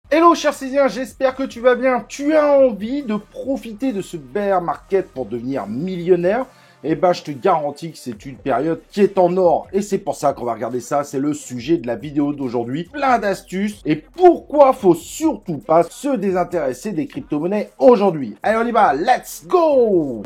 Hello chers Césiens, j'espère que tu vas bien. Tu as envie de profiter de ce bear market pour devenir millionnaire? Eh ben, je te garantis que c'est une période qui est en or. Et c'est pour ça qu'on va regarder ça. C'est le sujet de la vidéo d'aujourd'hui. Plein d'astuces. Et pourquoi faut surtout pas se désintéresser des crypto-monnaies aujourd'hui. Allez, on y va. Let's go!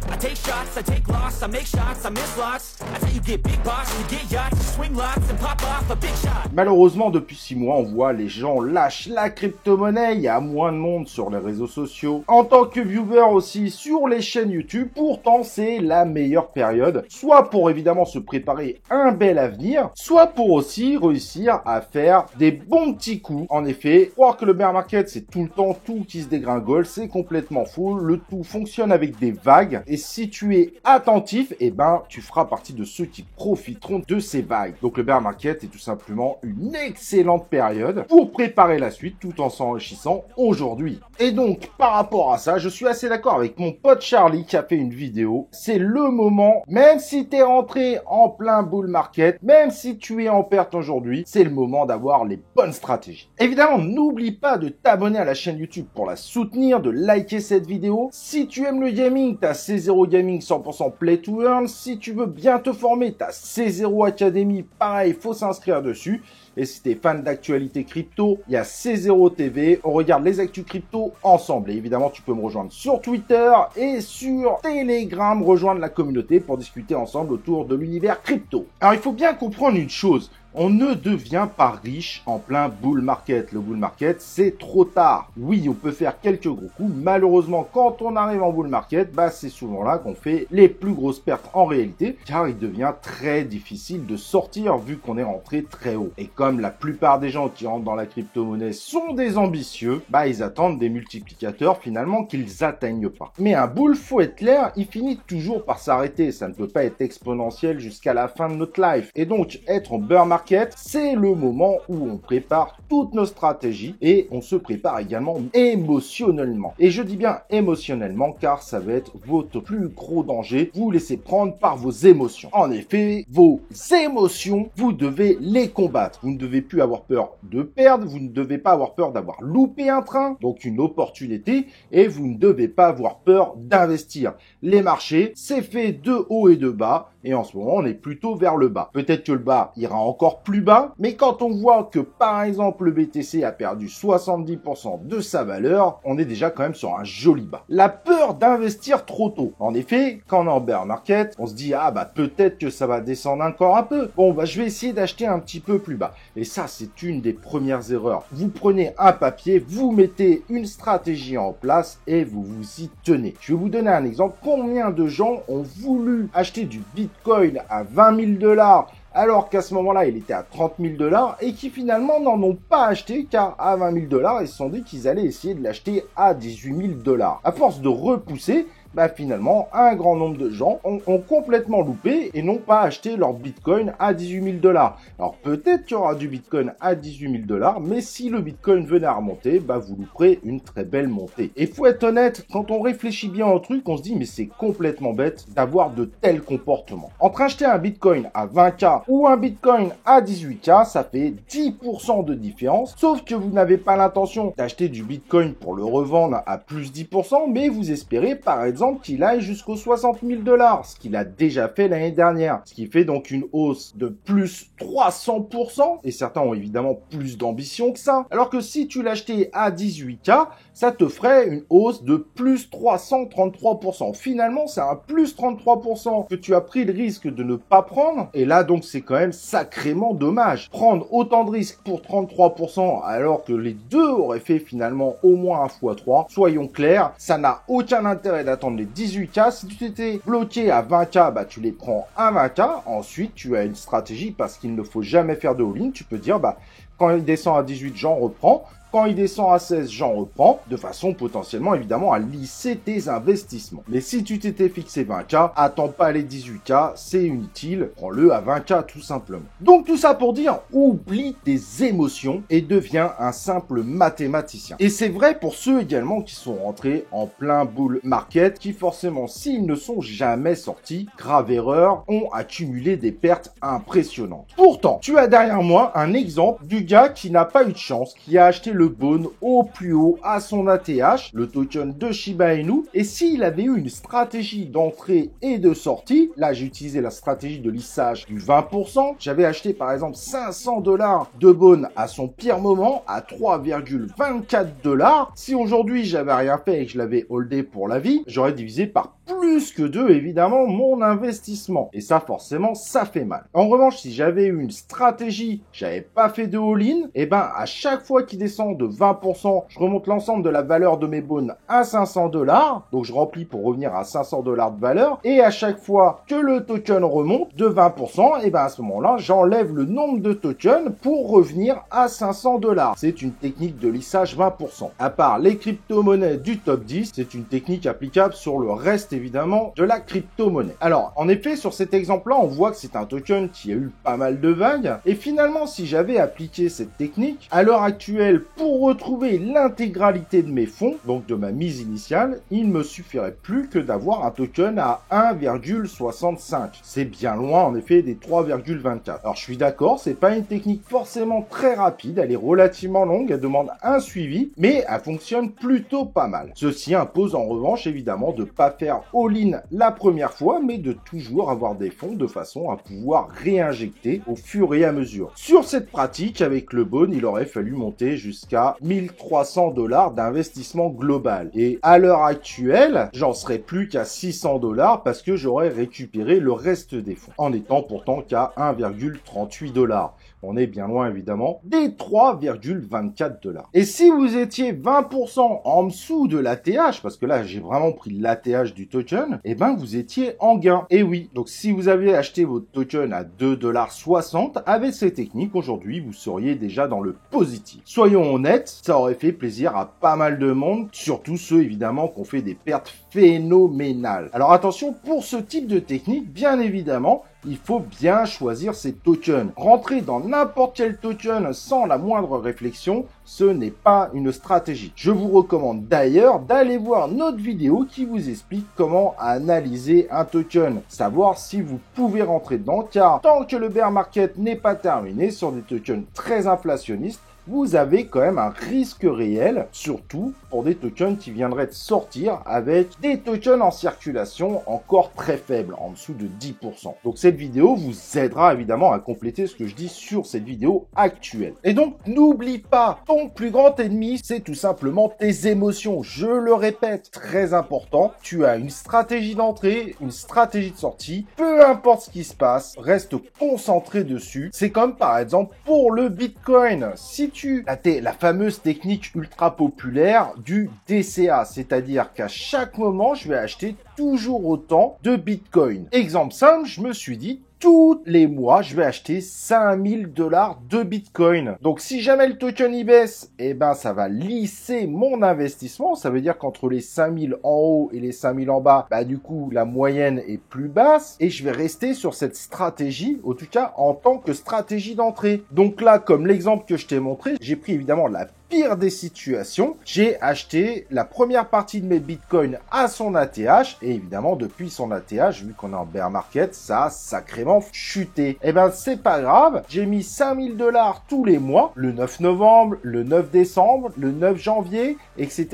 I take shots, I take loss, I make shots, I miss lots. I tell you get big box, you get yachts, you swing lots and pop off a big shot. Malheureusement, depuis 6 mois, on voit les gens lâchent la crypto-monnaie, il y a moins de monde sur les réseaux sociaux. En tant que viewer aussi sur les chaînes YouTube, pourtant c'est la meilleure période, soit pour évidemment se préparer un bel avenir, soit pour aussi réussir à faire des bons petits coups. En effet, croire que le bear market c'est tout le temps tout qui se dégringole, c'est complètement faux. Le tout fonctionne avec des vagues. Et si tu es attentif, eh ben, tu feras partie de ceux qui profiteront de ces vagues. Donc le bear market est tout simplement une excellente période pour préparer la suite tout en s'enrichissant aujourd'hui. Et donc, par rapport à ça, je suis assez d'accord avec mon pote Charlie qui a fait une vidéo. C'est le moment, même si tu es rentré en plein bull market, même si tu es en perte aujourd'hui, c'est le moment d'avoir les bonnes stratégies. Évidemment, n'oublie pas de t'abonner à la chaîne YouTube pour la soutenir, de liker cette vidéo. Si tu aimes le gaming, t'as C0 Gaming 100% Play to Earn. Si tu veux bien te former, t'as C0 Academy, pareil, faut s'inscrire dessus. Et si t'es fan d'actualité crypto, il y a C0 TV, on regarde les actus crypto ensemble. Et évidemment, tu peux me rejoindre sur Twitter et sur Telegram, rejoindre la communauté pour discuter ensemble autour de l'univers crypto. Alors, il faut bien comprendre une chose. On ne devient pas riche en plein bull market. Le bull market, c'est trop tard. Oui, on peut faire quelques gros coups. Malheureusement, quand on arrive en bull market, bah, c'est souvent là qu'on fait les plus grosses pertes en réalité, car il devient très difficile de sortir vu qu'on est rentré très haut. Et comme la plupart des gens qui rentrent dans la crypto-monnaie sont des ambitieux, bah, ils attendent des multiplicateurs finalement qu'ils atteignent pas. Mais un bull, faut être clair, il finit toujours par s'arrêter. Ça ne peut pas être exponentiel jusqu'à la fin de notre life. Et donc, être en bear market, c'est le moment où on prépare toutes nos stratégies et on se prépare également émotionnellement. Et je dis bien émotionnellement car ça va être votre plus gros danger. Vous laissez prendre par vos émotions. En effet, vos émotions, vous devez les combattre. Vous ne devez plus avoir peur de perdre. Vous ne devez pas avoir peur d'avoir loupé un train, donc une opportunité. Et vous ne devez pas avoir peur d'investir. Les marchés, c'est fait de haut et de bas. Et en ce moment, on est plutôt vers le bas. Peut-être que le bas ira encore plus bas, mais quand on voit que, par exemple, le BTC a perdu 70% de sa valeur, on est déjà quand même sur un joli bas. La peur d'investir trop tôt. En effet, quand on est en bear market, on se dit, ah bah peut-être que ça va descendre encore un peu. Bon, bah je vais essayer d'acheter un petit peu plus bas. Et ça, c'est une des premières erreurs. Vous prenez un papier, vous mettez une stratégie en place et vous vous y tenez. Je vais vous donner un exemple. Combien de gens ont voulu acheter du Bitcoin à 20 000 $, alors qu'à ce moment-là, il était à 30 000 $ et qui finalement n'en ont pas acheté car à 20 000 $, ils se sont dit qu'ils allaient essayer de l'acheter à 18 000 $. À force de repousser, bah finalement, un grand nombre de gens ont complètement loupé et n'ont pas acheté leur Bitcoin à 18 000 $. Alors peut-être qu'il y aura du Bitcoin à 18 000 $, mais si le Bitcoin venait à remonter, bah vous louperez une très belle montée. Et faut être honnête, quand on réfléchit bien au truc, on se dit mais c'est complètement bête d'avoir de tels comportements. Entre acheter un Bitcoin à 20K ou un Bitcoin à 18K, ça fait 10% de différence, sauf que vous n'avez pas l'intention d'acheter du Bitcoin pour le revendre à plus 10%, mais vous espérez par exemple qu'il aille jusqu'aux 60 000 $, ce qu'il a déjà fait l'année dernière, ce qui fait donc une hausse de plus 300%, et certains ont évidemment plus d'ambition que ça, alors que si tu l'achetais à 18K, ça te ferait une hausse de plus 333%. Finalement, c'est un plus 33% que tu as pris le risque de ne pas prendre, et là donc c'est quand même sacrément dommage. Prendre autant de risques pour 33% alors que les deux auraient fait finalement au moins un x3, soyons clairs, ça n'a aucun intérêt d'attendre les 18K. Si tu t'étais bloqué à 20K, bah tu les prends à 20K. Ensuite, tu as une stratégie parce qu'il ne faut jamais faire de all-in. Tu peux dire, bah quand il descend à 18, j'en reprends. Quand il descend à 16, j'en reprends, de façon potentiellement évidemment à lisser tes investissements. Mais si tu t'étais fixé 20K, attends pas les 18K, c'est inutile, prends-le à 20K tout simplement. Donc tout ça pour dire, oublie tes émotions et deviens un simple mathématicien. Et c'est vrai pour ceux également qui sont rentrés en plein bull market, qui forcément s'ils ne sont jamais sortis, grave erreur, ont accumulé des pertes impressionnantes. Pourtant, tu as derrière moi un exemple du gars qui n'a pas eu de chance, qui a acheté le Bone au plus haut à son ATH, le token de Shiba Inu, et s'il avait eu une stratégie d'entrée et de sortie, là j'ai utilisé la stratégie de lissage du 20%, j'avais acheté par exemple 500 $ de Bone à son pire moment à 3,24 $. Si aujourd'hui j'avais rien fait et que je l'avais holdé pour la vie, j'aurais divisé par plus que 2 évidemment mon investissement. Et ça forcément ça fait mal. En revanche, si j'avais eu une stratégie, j'avais pas fait de all-in, et ben à chaque fois qu'il descend de 20%, je remonte l'ensemble de la valeur de mes bones à 500 $. Donc je remplis pour revenir à 500 $ de valeur. Et à chaque fois que le token remonte de 20%, et ben à ce moment-là, j'enlève le nombre de tokens pour revenir à 500 $. C'est une technique de lissage 20%. À part les crypto-monnaies du top 10, c'est une technique applicable sur le reste évidemment de la crypto-monnaie. Alors, en effet, sur cet exemple-là, on voit que c'est un token qui a eu pas mal de vagues. Et finalement, si j'avais appliqué cette technique, à l'heure actuelle, pour retrouver l'intégralité de mes fonds, donc de ma mise initiale, il me suffirait plus que d'avoir un token à 1,65. C'est bien loin, en effet, des 3,24. Alors, je suis d'accord, c'est pas une technique forcément très rapide, elle est relativement longue, elle demande un suivi, mais elle fonctionne plutôt pas mal. Ceci impose en revanche, évidemment, de pas faire all-in la première fois, mais de toujours avoir des fonds de façon à pouvoir réinjecter au fur et à mesure. Sur cette pratique, avec le Bone, il aurait fallu monter jusqu'à 1300 $ d'investissement global. Et à l'heure actuelle, j'en serais plus qu'à 600 $ parce que j'aurais récupéré le reste des fonds, en étant pourtant qu'à 1,38 $. On est bien loin évidemment des 3,24 $. Et si vous étiez 20% en dessous de l'ATH, parce que là j'ai vraiment pris l'ATH du token, et ben vous étiez en gain. Et oui, donc si vous avez acheté votre token à 2,60 $, avec ces techniques aujourd'hui vous seriez déjà dans le positif. Soyons honnêtes, ça aurait fait plaisir à pas mal de monde, surtout ceux évidemment qui ont fait des pertes phénoménales. Alors attention, pour ce type de technique, bien évidemment, il faut bien choisir ses tokens. Rentrer dans n'importe quel token sans la moindre réflexion, ce n'est pas une stratégie. Je vous recommande d'ailleurs d'aller voir notre vidéo qui vous explique comment analyser un token, savoir si vous pouvez rentrer dedans, car tant que le bear market n'est pas terminé sur des tokens très inflationnistes, vous avez quand même un risque réel, surtout pour des tokens qui viendraient de sortir avec des tokens en circulation encore très faibles, en dessous de 10%. Donc cette vidéo vous aidera évidemment à compléter ce que je dis sur cette vidéo actuelle. Et donc n'oublie pas, ton plus grand ennemi, c'est tout simplement tes émotions. Je le répète, très important, tu as une stratégie d'entrée, une stratégie de sortie, peu importe ce qui se passe, reste concentré dessus. C'est comme par exemple pour le Bitcoin. Si tu as la fameuse technique ultra populaire du DCA, c'est-à-dire qu'à chaque moment, je vais acheter toujours autant de Bitcoin. Exemple simple, je me suis dit, tous les mois, je vais acheter 5000 $ de Bitcoin. Donc, si jamais le token y baisse, eh ben, ça va lisser mon investissement. Ça veut dire qu'entre les 5000 en haut et les 5000 en bas, bah, du coup, la moyenne est plus basse et je vais rester sur cette stratégie, en tout cas, en tant que stratégie d'entrée. Donc là, comme l'exemple que je t'ai montré, j'ai pris évidemment la pire des situations, j'ai acheté la première partie de mes bitcoins à son ATH et évidemment depuis son ATH, vu qu'on est en bear market, ça a sacrément chuté. Et ben c'est pas grave, j'ai mis 5000 $ tous les mois, le 9 novembre, le 9 décembre, le 9 janvier, etc.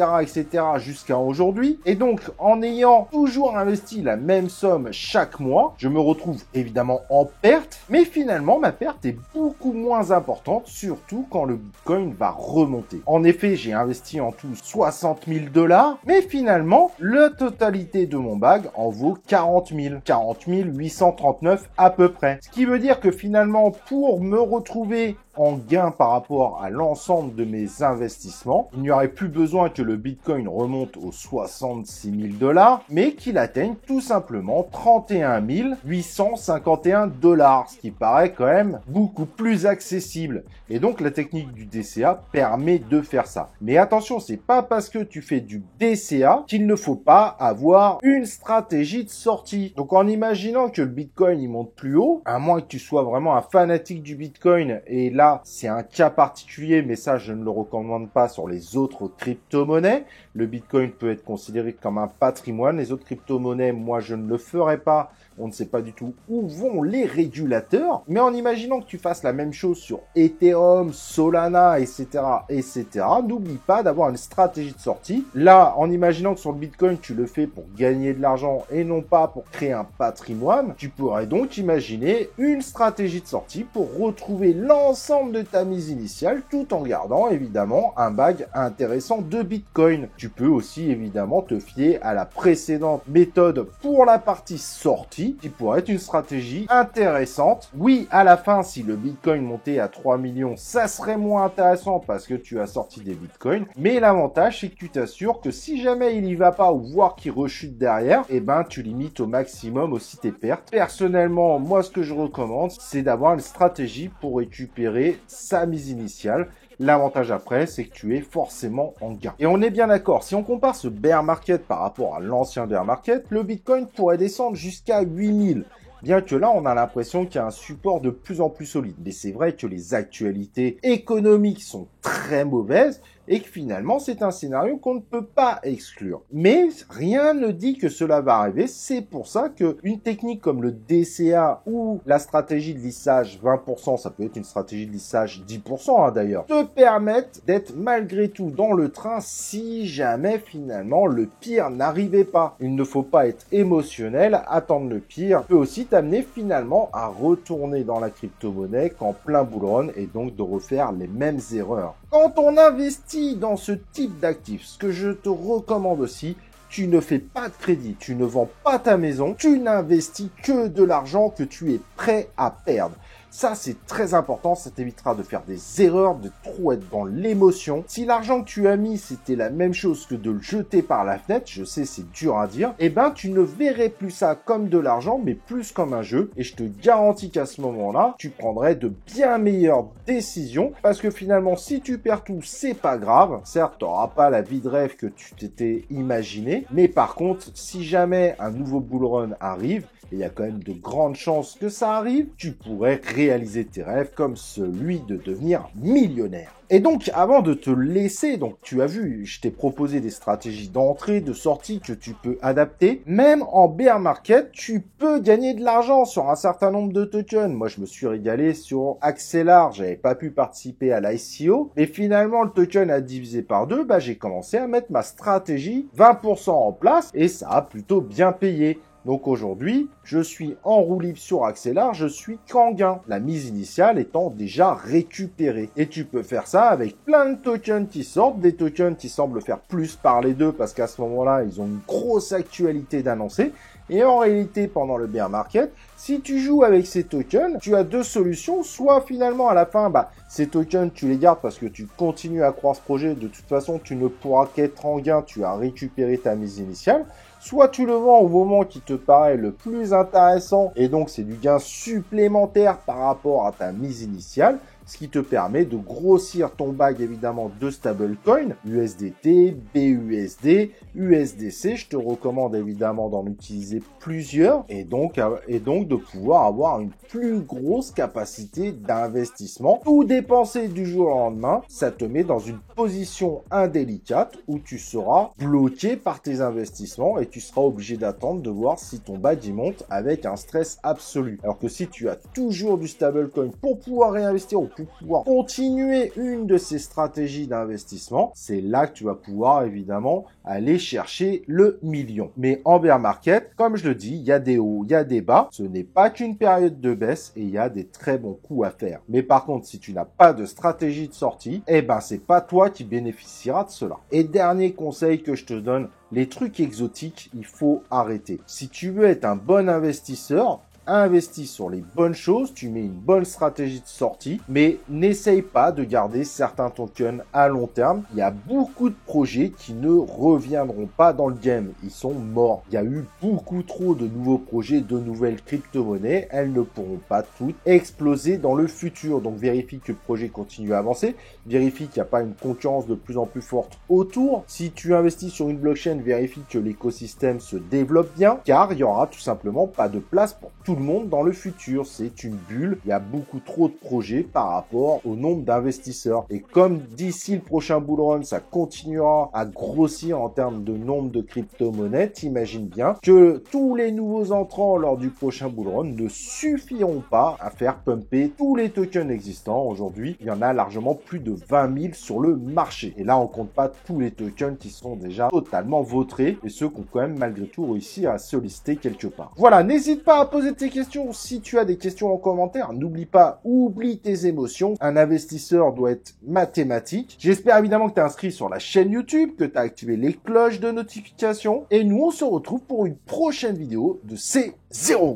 jusqu'à aujourd'hui. Et donc en ayant toujours investi la même somme chaque mois, je me retrouve évidemment en perte, mais finalement ma perte est beaucoup moins importante, surtout quand le bitcoin va remonter. En effet, j'ai investi en tout 60 000 $, mais finalement, la totalité de mon bag en vaut 40 000. 40 839 à peu près. Ce qui veut dire que finalement, pour me retrouver en gain par rapport à l'ensemble de mes investissements, il n'y aurait plus besoin que le Bitcoin remonte aux 66 000 $, mais qu'il atteigne tout simplement 31 851 $, ce qui paraît quand même beaucoup plus accessible. Et donc, la technique du DCA permet permet de faire ça. Mais attention, c'est pas parce que tu fais du DCA qu'il ne faut pas avoir une stratégie de sortie. Donc en imaginant que le Bitcoin il monte plus haut, à moins que tu sois vraiment un fanatique du Bitcoin, et là c'est un cas particulier, mais ça je ne le recommande pas sur les autres crypto-monnaies. Le Bitcoin peut être considéré comme un patrimoine. Les autres crypto-monnaies, moi je ne le ferai pas. On ne sait pas du tout où vont les régulateurs. Mais en imaginant que tu fasses la même chose sur Ethereum, Solana, etc., etc., n'oublie pas d'avoir une stratégie de sortie. Là, en imaginant que sur le Bitcoin, tu le fais pour gagner de l'argent et non pas pour créer un patrimoine, tu pourrais donc imaginer une stratégie de sortie pour retrouver l'ensemble de ta mise initiale tout en gardant évidemment un bag intéressant de Bitcoin. Tu peux aussi évidemment te fier à la précédente méthode pour la partie sortie, qui pourrait être une stratégie intéressante. Oui, à la fin, si le Bitcoin montait à 3 millions, ça serait moins intéressant parce que tu as sorti des Bitcoins. Mais l'avantage, c'est que tu t'assures que si jamais il y va pas ou voire qu'il rechute derrière, eh ben, tu limites au maximum aussi tes pertes. Personnellement, moi, ce que je recommande, c'est d'avoir une stratégie pour récupérer sa mise initiale. L'avantage après, c'est que tu es forcément en gain. Et on est bien d'accord, si on compare ce bear market par rapport à l'ancien bear market, le Bitcoin pourrait descendre jusqu'à 8000. Bien que là, on a l'impression qu'il y a un support de plus en plus solide. Mais c'est vrai que les actualités économiques sont très mauvaises et que finalement, c'est un scénario qu'on ne peut pas exclure. Mais rien ne dit que cela va arriver. C'est pour ça qu'une technique comme le DCA ou la stratégie de lissage 20%, ça peut être une stratégie de lissage 10% d'ailleurs, te permettent d'être malgré tout dans le train si jamais finalement le pire n'arrivait pas. Il ne faut pas être émotionnel, attendre le pire peut aussi t'amener finalement à retourner dans la crypto-monnaie qu'en plein bull run et donc de refaire les mêmes erreurs. Quand on investit dans ce type d'actifs, ce que je te recommande aussi, tu ne fais pas de crédit, tu ne vends pas ta maison, tu n'investis que de l'argent que tu es prêt à perdre. Ça, c'est très important, ça t'évitera de faire des erreurs, de trop être dans l'émotion. Si l'argent que tu as mis, c'était la même chose que de le jeter par la fenêtre, je sais, c'est dur à dire, eh ben, tu ne verrais plus ça comme de l'argent, mais plus comme un jeu. Et je te garantis qu'à ce moment-là, tu prendrais de bien meilleures décisions, parce que finalement, si tu perds tout, c'est pas grave. Certes, tu n'auras pas la vie de rêve que tu t'étais imaginé, mais par contre, si jamais un nouveau bull run arrive, et il y a quand même de grandes chances que ça arrive, tu pourrais réaliser tes rêves comme celui de devenir millionnaire. Et donc, avant de te laisser, donc tu as vu, je t'ai proposé des stratégies d'entrée, de sortie que tu peux adapter. Même en bear market, tu peux gagner de l'argent sur un certain nombre de tokens. Moi, je me suis régalé sur Axelar, j'avais pas pu participer à l'ICO. Et finalement, le token a divisé par 2, bah, j'ai commencé à mettre ma stratégie 20% en place et ça a plutôt bien payé. Donc aujourd'hui, je suis en roue libre sur Axelar, je suis qu'en gain, la mise initiale étant déjà récupérée. Et tu peux faire ça avec plein de tokens qui sortent, des tokens qui semblent faire plus parler d'eux parce qu'à ce moment-là, ils ont une grosse actualité d'annoncer. Et en réalité, pendant le bear market, si tu joues avec ces tokens, tu as deux solutions. Soit finalement, à la fin, bah, ces tokens, tu les gardes parce que tu continues à croire ce projet. De toute façon, tu ne pourras qu'être en gain, tu as récupéré ta mise initiale. Soit tu le vends au moment qui te paraît le plus intéressant et donc c'est du gain supplémentaire par rapport à ta mise initiale, ce qui te permet de grossir ton bag évidemment de stablecoin, USDT, BUSD, USDC. Je te recommande évidemment d'en utiliser plusieurs et donc de pouvoir avoir une plus grosse capacité d'investissement. Tout dépenser du jour au lendemain, ça te met dans une position indélicate où tu seras bloqué par tes investissements et tu seras obligé d'attendre de voir si ton bag y monte avec un stress absolu. Alors que si tu as toujours du stablecoin pour pouvoir réinvestir ou pour pouvoir continuer une de ces stratégies d'investissement, c'est là que tu vas pouvoir évidemment aller chercher le million. Mais en bear market, comme je le dis, il y a des hauts, il y a des bas. Ce n'est pas qu'une période de baisse et il y a des très bons coups à faire. Mais par contre, si tu n'as pas de stratégie de sortie, eh ben c'est pas toi qui bénéficiera de cela. Et dernier conseil que je te donne, les trucs exotiques, il faut arrêter. Si tu veux être un bon investisseur, investis sur les bonnes choses, tu mets une bonne stratégie de sortie, mais n'essaye pas de garder certains tokens à long terme. Il y a beaucoup de projets qui ne reviendront pas dans le game. Ils sont morts. Il y a eu beaucoup trop de nouveaux projets, de nouvelles crypto-monnaies. Elles ne pourront pas toutes exploser dans le futur. Donc vérifie que le projet continue à avancer. Vérifie qu'il n'y a pas une concurrence de plus en plus forte autour. Si tu investis sur une blockchain, vérifie que l'écosystème se développe bien, car il y aura tout simplement pas de place pour tout le monde dans le futur. C'est une bulle. Il y a beaucoup trop de projets par rapport au nombre d'investisseurs. Et comme d'ici le prochain bull run, ça continuera à grossir en termes de nombre de crypto-monnaies, t'imagines bien que tous les nouveaux entrants lors du prochain bull run ne suffiront pas à faire pumper tous les tokens existants. Aujourd'hui, il y en a largement plus de 20 000 sur le marché. Et là, on compte pas tous les tokens qui sont déjà totalement vautrés et ceux qui ont quand même malgré tout réussi à se lister quelque part. Voilà, n'hésite pas à poser tes questions. Si tu as des questions en commentaire, n'oublie pas, oublie tes émotions. Un investisseur doit être mathématique. J'espère évidemment que tu es inscrit sur la chaîne YouTube, que tu as activé les cloches de notification. Et nous, on se retrouve pour une prochaine vidéo de C0.